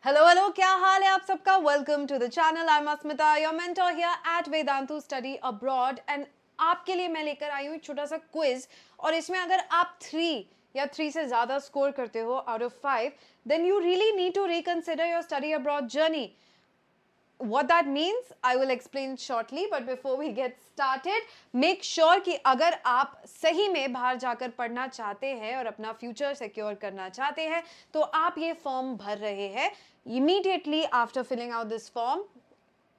Hello hello, क्या हाल है आप सबका। Welcome to the channel. I am Asmita, your mentor here at Vedantu study abroad. And आपके लिए मैं लेकर आई हूँ एक छोटा सा क्विज। और इसमें अगर आप 3 से ज़्यादा स्कोर करते हो out of 5, then you really need to reconsider your study abroad journey. What that means I will explain shortly, but before we get started, make sure कि अगर आप सही में बाहर जाकर पढ़ना चाहते हैं और अपना फ्यूचर सिक्योर करना चाहते हैं तो आप ये फॉर्म भर रहे हैं। Immediately after filling out this form,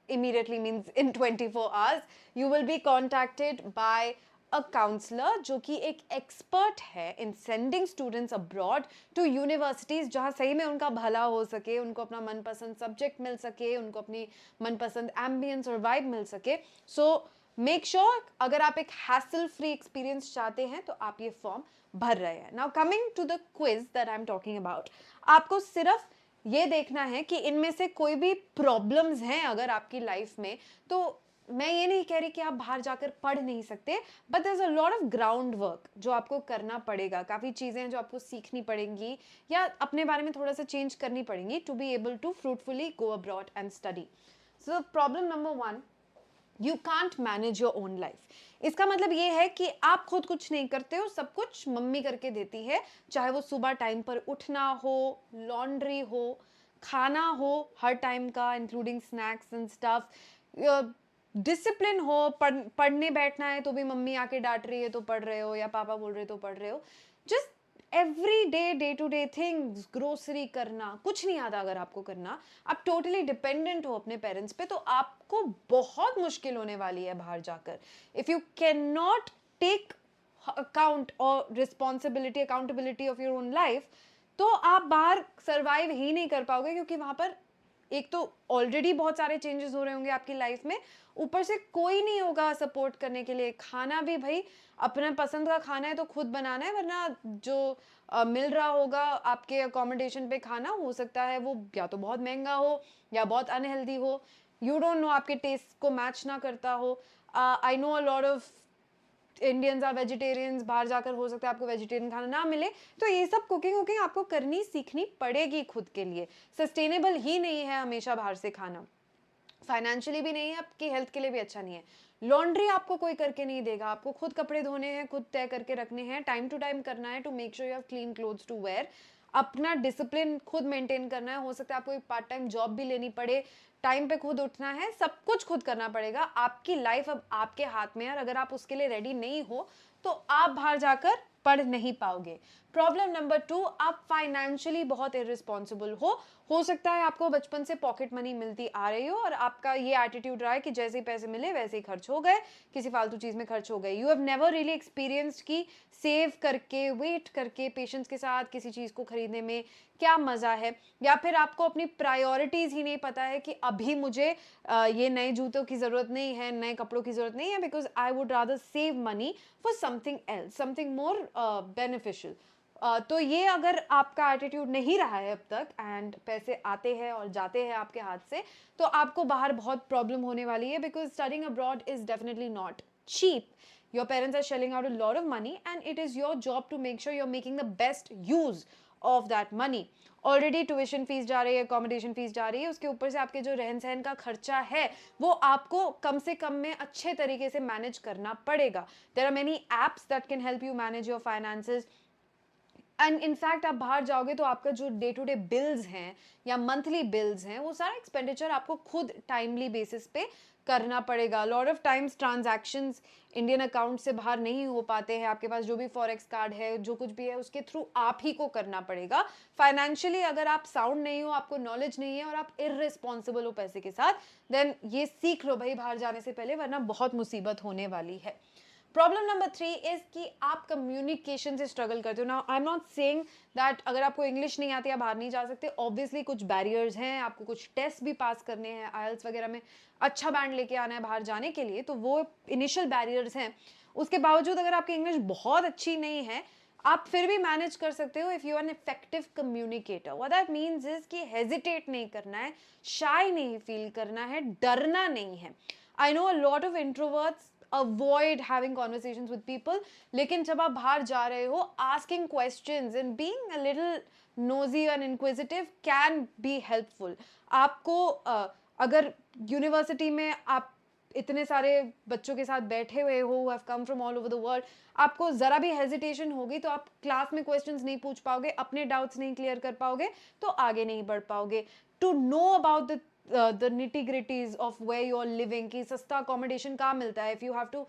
immediately means in 24 hours, you will be contacted by a counsellor जो कि एक एक्सपर्ट है in sending students abroad to universities, जहाँ सही में उनका भला हो सके, उनको अपना मनपसंद सब्जेक्ट मिल सके, उनको अपनी मनपसंद एम्बियंस और वाइब मिल सके। सो मेक श्योर अगर आप एक हैसल फ्री एक्सपीरियंस चाहते हैं तो आप ये फॉर्म भर रहे हैं। Now coming to the quiz that I am talking about, आपको सिर्फ ये देखना है कि इनमें से कोई भी प्रॉब्लम्स हैं अगर आपकी लाइफ में, तो मैं ये नहीं कह रही कि आप बाहर जाकर पढ़ नहीं सकते, but there is a lot of ground work जो आपको करना पड़ेगा। काफ़ी चीज़ें हैं जो आपको सीखनी पड़ेंगी या अपने बारे में थोड़ा सा चेंज करनी पड़ेंगी to be able to fruitfully go abroad and study. So problem number 1, you can't manage your own life. इसका मतलब ये है कि आप खुद कुछ नहीं करते हो, सब कुछ मम्मी करके देती है। चाहे वो सुबह टाइम पर उठना हो, लॉन्ड्री हो, खाना हो हर टाइम का including snacks and stuff, discipline हो, पढ़ने बैठना है तो भी मम्मी आके डांट रही है तो पढ़ रहे हो, या पापा बोल रहे तो पढ़ रहे हो। Just every day to day things, grocery करना, कुछ नहीं आता अगर आपको करना, आप टोटली डिपेंडेंट हो अपने पेरेंट्स पे, तो आपको बहुत मुश्किल होने वाली है बाहर जाकर। If you can not take account और responsibility accountability of your own life, तो आप बाहर सर्वाइव ही नहीं कर पाओगे, क्योंकि वहाँ पर एक तो ऑलरेडी बहुत सारे चेंजेस हो रहे होंगे आपकी लाइफ में, ऊपर से कोई नहीं होगा सपोर्ट करने के लिए। खाना भी भाई अपना पसंद का खाना है तो खुद बनाना है, वरना जो मिल रहा होगा आपके अकोमोडेशन पे खाना, हो सकता है वो या तो बहुत महंगा हो या बहुत अनहेल्दी हो, यू डोंट नो, आपके टेस्ट को मैच ना करता हो। I know a lot of Indians are vegetarians, बाहर जाकर हो सकता है आपको वेजिटेरियन खाना ना मिले, तो ये सब कुकिंग वुकिंग आपको करनी सीखनी पड़ेगी खुद के लिए। सस्टेनेबल ही नहीं है हमेशा बाहर से खाना, फाइनेंशियली भी नहीं है, आपकी हेल्थ के लिए भी अच्छा नहीं है। लॉन्ड्री आपको कोई करके नहीं देगा, आपको खुद कपड़े धोने हैं, खुद तय करके रखने हैं, टाइम टू टाइम करना है to make sure you have clean clothes to wear. अपना डिसिप्लिन खुद मेंटेन करना है, हो सकता है आपको एक पार्ट टाइम जॉब भी लेनी पड़े, टाइम पे खुद उठना है, सब कुछ खुद करना पड़ेगा। आपकी लाइफ अब आपके हाथ में है, और अगर आप उसके लिए रेडी नहीं हो तो आप बाहर जाकर पढ़ नहीं पाओगे। प्रॉब्लम नंबर 2, आप फाइनेंशियली बहुत इररिस्पॉन्सिबल हो सकता है आपको बचपन से पॉकेट मनी मिलती आ रही हो और आपका ये एटीट्यूड रहा है कि जैसे ही पैसे मिले वैसे ही खर्च हो गए, किसी फालतू चीज में खर्च हो गए। You have never really experienced कि सेव करके, वेट करके, पेशेंस के साथ किसी चीज को खरीदने में क्या मजा है, या फिर आपको अपनी प्रायोरिटीज ही नहीं पता है कि अभी मुझे ये नए जूतों की जरूरत नहीं है, नए कपड़ों की जरूरत नहीं है, because I would rather save money for something else, something more beneficial. तो ये अगर आपका एटीट्यूड नहीं रहा है अब तक, एंड पैसे आते हैं और जाते हैं आपके हाथ से, तो आपको बाहर बहुत प्रॉब्लम होने वाली है, because studying abroad is definitely not cheap. Your parents are shelling out a lot of money, and it is your job to make sure you're making the best use of that money. Already tuition fees जा रही है, accommodation fees जा रही है, उसके ऊपर से आपके जो रहन सहन का खर्चा है वो आपको कम से कम में अच्छे तरीके से मैनेज करना पड़ेगा। There are many apps that can help you manage your finances, and in fact आप बाहर जाओगे तो आपका जो डे टू डे बिल्स हैं या मंथली बिल्स हैं, वो सारा एक्सपेंडिचर आपको खुद टाइमली बेसिस पे करना पड़ेगा। Lot of times transactions Indian account से बाहर नहीं हो पाते हैं, आपके पास जो भी फॉरेक्स कार्ड है, जो कुछ भी है, उसके थ्रू आप ही को करना पड़ेगा। फाइनेंशियली अगर आप साउंड नहीं हो, आपको नॉलेज नहीं है और आप इररिस्पॉन्सिबल हो पैसे के साथ, देन ये सीख लो भाई बाहर जाने से पहले, वरना बहुत मुसीबत होने वाली है। प्रॉब्लम नंबर 3 इज कि आप कम्युनिकेशन से स्ट्रगल करते हो। Now I am not saying that अगर आपको इंग्लिश नहीं आती आप बाहर नहीं जा सकते, ऑब्वियसली कुछ बैरियर्स हैं, आपको कुछ टेस्ट भी पास करने हैं, आईएलटीएस वगैरह में अच्छा बैंड लेके आना है बाहर जाने के लिए, तो वो इनिशियल बैरियर्स हैं। उसके बावजूद अगर आपकी इंग्लिश बहुत अच्छी नहीं है, आप फिर भी मैनेज कर सकते हो if you are an effective communicator. What that means is कि हेजिटेट नहीं करना है, शाय नहीं फील करना है, डरना नहीं है। आई know a lot of introverts avoid having conversations with people, लेकिन जब आप बाहर जा रहे हो, asking questions and being a little nosy and inquisitive can be helpful. आपको अगर यूनिवर्सिटी में आप इतने सारे बच्चों के साथ बैठे हुए हो, have come from all over the world, आपको जरा भी हेजिटेशन होगी तो आप क्लास में क्वेश्चंस नहीं पूछ पाओगे, अपने डाउट्स नहीं क्लियर कर पाओगे, तो आगे नहीं बढ़ पाओगे। To know about the nitty gritties of way you are living, कि सस्ता अकोमोडेशन कहाँ मिलता है, if you have to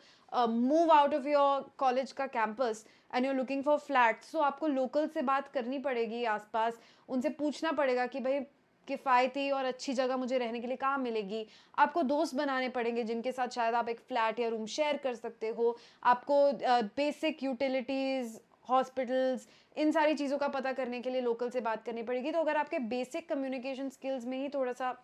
move out of your college का campus and you are looking for flats, तो आपको लोकल से बात करनी पड़ेगी आसपास, उनसे पूछना पड़ेगा कि भाई किफ़ायती और अच्छी जगह मुझे रहने के लिए कहाँ मिलेगी। आपको दोस्त बनाने पड़ेंगे जिनके साथ शायद आप एक फ्लैट या रूम शेयर कर सकते हो। आपको बेसिक यूटिलिटीज़, हॉस्पिटल्स, इन सारी चीज़ों का पता करने के लिए लोकल से बात करनी पड़ेगी। तो अगर आपके बेसिक कम्युनिकेशन स्किल्स में ही थोड़ा सा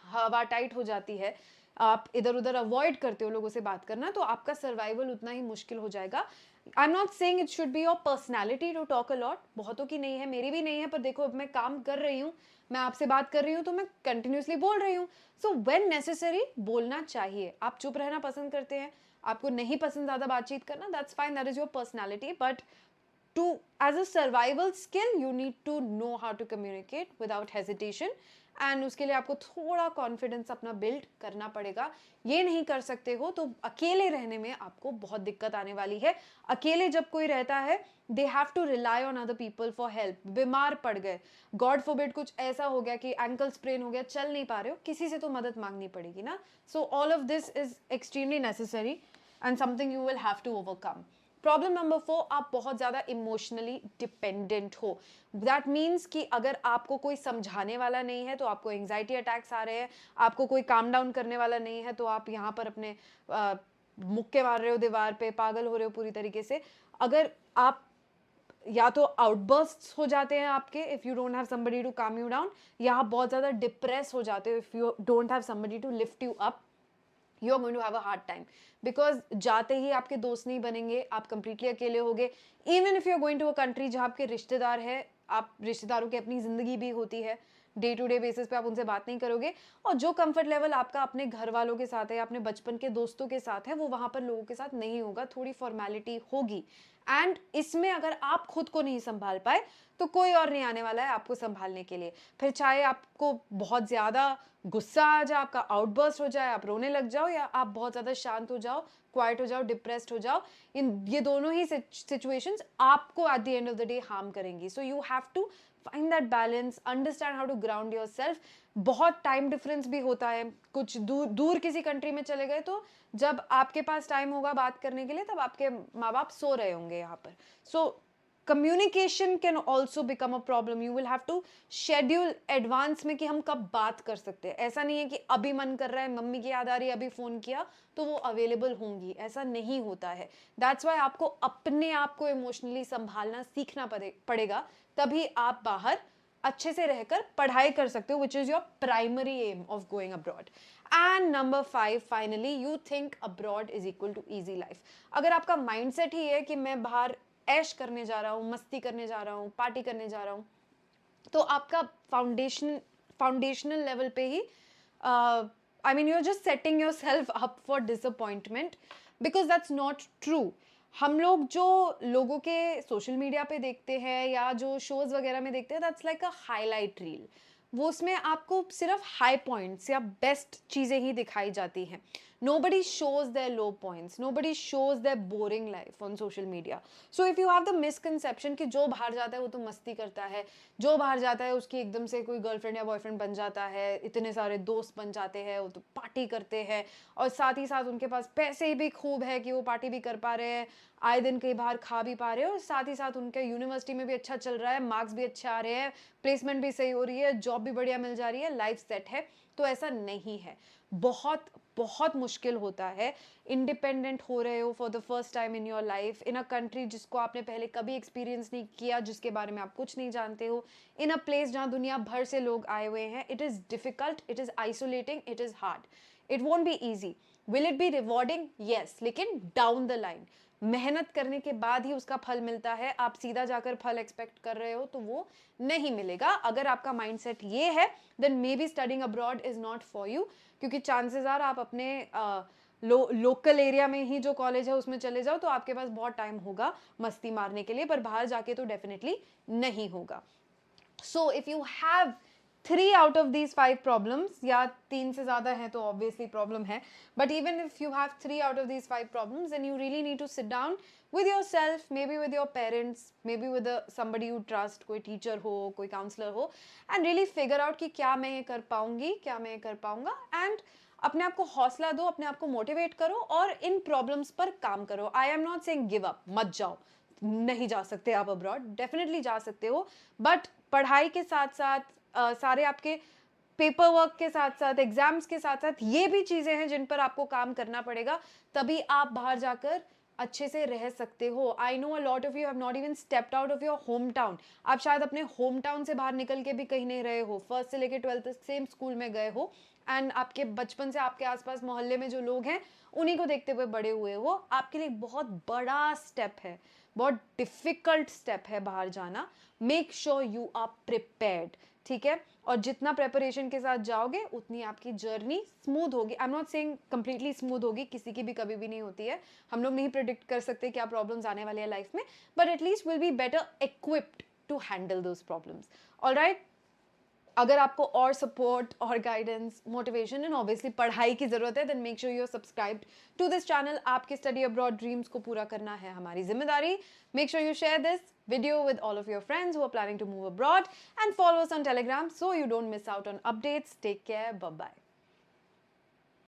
हवा टाइट हो जाती है, आप इधर उधर अवॉइड करते हो लोगों से बात करना, तो आपका सर्वाइवल उतना ही मुश्किल हो जाएगा। I am not saying it should be your personality to talk a lot, बहुतों की नहीं है, मेरी भी नहीं है, पर देखो अब मैं काम कर रही हूँ, मैं आपसे बात कर रही हूँ तो मैं कंटिन्यूसली बोल रही हूँ। सो व्हेन नेसेसरी बोलना चाहिए। आप चुप रहना पसंद करते हैं, आपको नहीं पसंद ज़्यादा बातचीत करना, that's fine, that is your personality, but to as a survival skill you need to know how to communicate without hesitation, and उसके लिए आपको थोड़ा कॉन्फिडेंस अपना बिल्ड करना पड़ेगा। ये नहीं कर सकते हो तो अकेले रहने में आपको बहुत दिक्कत आने वाली है। अकेले जब कोई रहता है, they have to rely on other people for help. बीमार पड़ गए, गॉड फॉरबिड कुछ ऐसा हो गया कि एंकल स्प्रेन हो गया, चल नहीं पा रहे हो, किसी से तो मदद मांगनी पड़ेगी ना। So all of this is extremely necessary and something you will have to overcome. Problem number 4, आप बहुत ज़्यादा इमोशनली डिपेंडेंट हो। दैट मीन्स कि अगर आपको कोई समझाने वाला नहीं है तो आपको एंग्जाइटी अटैक्स आ रहे हैं, आपको कोई काम डाउन करने वाला नहीं है तो आप यहाँ पर अपने मुक्के मार रहे हो दीवार पे, पागल हो रहे हो पूरी तरीके से। अगर आप या तो आउटबर्स्ट्स हो जाते हैं आपके, if you don't have somebody to calm you down, या आप बहुत ज़्यादा डिप्रेस हो जाते हो if you don't have somebody to lift you up, you are going to have a hard time, because जाते ही आपके दोस्त नहीं बनेंगे, आप कंप्लीटली अकेले होगे। Even if you are going to a country जहाँ आपके रिश्तेदार है, आप रिश्तेदारों की अपनी ज़िंदगी भी होती है, डे टू डे बेसिस पे आप उनसे बात नहीं करोगे, और जो कंफर्ट लेवल आपका अपने घर वालों के साथ है, अपने बचपन के दोस्तों के साथ है, वो वहाँ पर लोगों के साथ नहीं होगा, थोड़ी फॉर्मेलिटी होगी। एंड इसमें अगर आप खुद को नहीं संभाल पाए तो कोई और नहीं आने वाला है आपको संभालने के लिए। फिर चाहे आपको बहुत ज़्यादा गुस्सा आ जाए, आपका आउटबर्स्ट हो जाए, आप रोने लग जाओ, या आप बहुत ज़्यादा शांत हो जाओ, क्वाइट हो जाओ, डिप्रेस्ड हो जाओ, ये दोनों ही सिचुएशंस आपको at the end of the day harm करेंगी। So you have to find that balance, understand how to ground yourself. बहुत टाइम डिफरेंस भी होता है, कुछ दूर दूर किसी कंट्री में चले गए तो जब आपके पास टाइम होगा बात करने के लिए तब आपके माँ बाप सो रहे होंगे यहाँ पर। So communication can also become a problem. You will have to schedule advance में कि हम कब बात कर सकते हैं। ऐसा नहीं है कि अभी मन कर रहा है, मम्मी की याद आ रही है, अभी फ़ोन किया तो वो अवेलेबल होंगी, ऐसा नहीं होता है। दैट्स वाई आपको अपने आप को इमोशनली संभालना सीखना पड़ेगा, तभी आप बाहर अच्छे से रहकर पढ़ाई कर सकते हो, which is your primary aim of going abroad. And number 5, finally, you think abroad is equal to easy life. अगर आपका माइंडसेट ही है कि मैं बाहर ऐश करने जा रहा हूँ, मस्ती करने जा रहा हूँ, पार्टी करने जा रहा हूँ, तो आपका फाउंडेशनल लेवल पे ही I mean you are just setting yourself up for disappointment, because that's not true. हम लोग जो लोगों के सोशल मीडिया पे देखते हैं या जो शोज वगैरह में देखते हैं, that's like a highlight reel. वो उसमें आपको सिर्फ हाई पॉइंट्स या बेस्ट चीज़ें ही दिखाई जाती हैं। Nobody shows their low points, nobody shows their boring life on social media. So if you have the misconception कि जो बाहर जाता है वो तो मस्ती करता है, जो बाहर जाता है उसकी एकदम से कोई गर्लफ्रेंड या बॉयफ्रेंड बन जाता है, इतने सारे दोस्त बन जाते हैं, वो तो पार्टी करते हैं, और साथ ही साथ उनके पास पैसे भी खूब है कि वो पार्टी भी कर पा रहे हैं, आए दिन कहीं बाहर खा भी पा रहे हैं, और साथ ही साथ उनके यूनिवर्सिटी में भी अच्छा चल रहा है, मार्क्स भी अच्छे आ रहे हैं, प्लेसमेंट भी सही हो रही है, जॉब भी बढ़िया मिल जा रही है, लाइफ सेट है। तो ऐसा नहीं है। बहुत बहुत मुश्किल होता है इंडिपेंडेंट हो रहे हो for the first time in your life, in a country जिसको आपने पहले कभी एक्सपीरियंस नहीं किया, जिसके बारे में आप कुछ नहीं जानते हो, इन अ प्लेस जहाँ दुनिया भर से लोग आए हुए हैं। It is difficult, it is isolating, it is hard, it won't be easy. Will it be rewarding? Yes, लेकिन डाउन द लाइन मेहनत करने के बाद ही उसका फल मिलता है। आप सीधा जाकर फल एक्सपेक्ट कर रहे हो तो वो नहीं मिलेगा। अगर आपका माइंडसेट ये है, then maybe studying abroad is not for you, क्योंकि चांसेस आर आप अपने लोकल एरिया में ही जो कॉलेज है उसमें चले जाओ तो आपके पास बहुत टाइम होगा मस्ती मारने के लिए, पर बाहर जाके तो डेफिनेटली नहीं होगा। So if you have 3 out of these 5 problems, या 3 से ज़्यादा है तो obviously problem है, but even if you have 3 out of these 5 problems, then you really need to sit down with yourself, maybe with your parents, maybe with somebody you trust, कोई teacher हो, कोई counselor हो, and really figure out कि क्या मैं ये कर पाऊंगी, क्या मैं ये कर पाऊंगा, and अपने आप को हौसला दो, अपने आप को मोटिवेट करो और इन प्रॉब्लम्स पर काम करो. आई am not saying give up, मत जाओ, नहीं जा सकते आप अब्रॉड, डेफिनेटली जा सकते हो, बट पढ़ाई के साथ साथ सारे आपके पेपर वर्क के साथ साथ, एग्जाम्स के साथ साथ ये भी चीजें हैं जिन पर आपको काम करना पड़ेगा, तभी आप बाहर जाकर अच्छे से रह सकते हो. I know a lot of you have not even stepped out of your home town. आप शायद अपने होम टाउन से बाहर निकल के भी कहीं नहीं रहे हो, फर्स्ट से लेकर 12th तक सेम स्कूल में गए हो, एंड आपके बचपन से आपके आसपास मोहल्ले में जो लोग हैं उन्हीं को देखते हुए बड़े हुए हो. आपके लिए बहुत बड़ा स्टेप है, बहुत डिफिकल्ट स्टेप है बाहर जाना. Make sure you are prepared, ठीक है, और जितना प्रेपरेशन के साथ जाओगे उतनी आपकी जर्नी स्मूथ होगी. आई am not saying completely smooth होगी, किसी की भी कभी भी नहीं होती है, हम लोग नहीं प्रिडिक्ट कर सकते क्या प्रॉब्लम्स आने वाली है लाइफ में, but at least will be better equipped to handle those problems. Alright, अगर आपको और सपोर्ट और गाइडेंस, मोटिवेशन एंड ऑब्वियसली पढ़ाई की जरूरत है, then make sure you are subscribed to this channel. आपके स्टडी अब्रॉड ड्रीम्स को पूरा करना है हमारी जिम्मेदारी. Make sure you share this video with all of your friends who are planning to move abroad and follow us on Telegram so you don't miss out on updates. Take care. Bye bye.